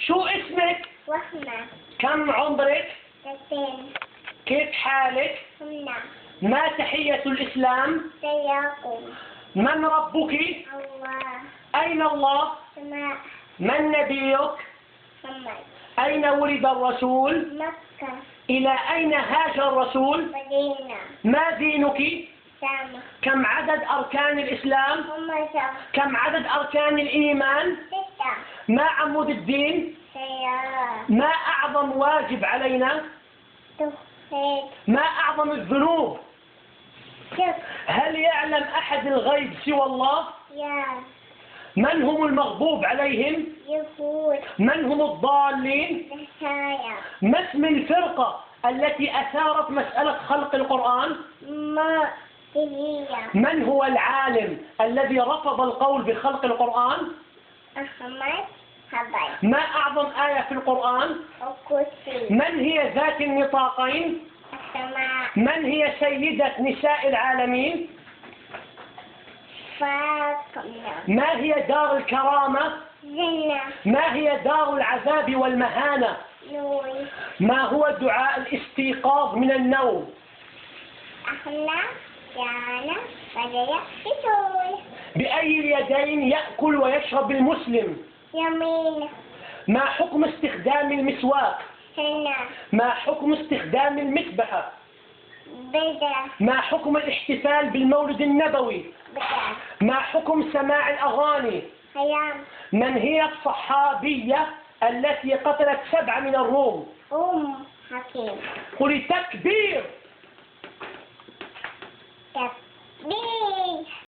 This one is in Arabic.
شو اسمك؟ وحنا كم عمرك؟ تسين كيف حالك؟ هنا ما تحية الإسلام؟ سياقم من ربك؟ الله أين الله؟ سماء من نبيك؟ محمد أين ولد الرسول؟ مكة إلى أين هاجر الرسول؟ مدينة ما دينك؟ سامة كم عدد أركان الإسلام؟ هم شهر كم عدد أركان الإيمان؟ 6 ما عمود الدين؟ سيارة ما أعظم واجب علينا؟ توحيد ما أعظم الذنوب؟ شك هل يعلم أحد الغيب سوى الله؟ يا من هم المغضوب عليهم؟ يهود من هم الضالين؟ نسايا ما اسم الفرقة التي أثارت مسألة خلق القرآن؟ ما هي من هو العالم الذي رفض القول بخلق القرآن؟ أحمد حباي ما أعظم آية في القرآن؟ وكرسي من هي ذات النطاقين؟ السماء من هي سيدة نساء العالمين؟ فاطمة ما هي دار الكرامة؟ جنة ما هي دار العذاب والمهانة؟ نور ما هو دعاء الاستيقاظ من النوم؟ أحنا جانا بدأ بطول بأي اليدين يأكل ويشرب المسلم؟ يمين ما حكم استخدام المسواك؟ هنا ما حكم استخدام المسبحة؟ بدأ ما حكم الاحتفال بالمولد النبوي؟ بدأ ما حكم سماع الأغاني؟ هيام من هي الصحابية التي قتلت 7 من الروم؟ حكيم قل تكبير. تكبير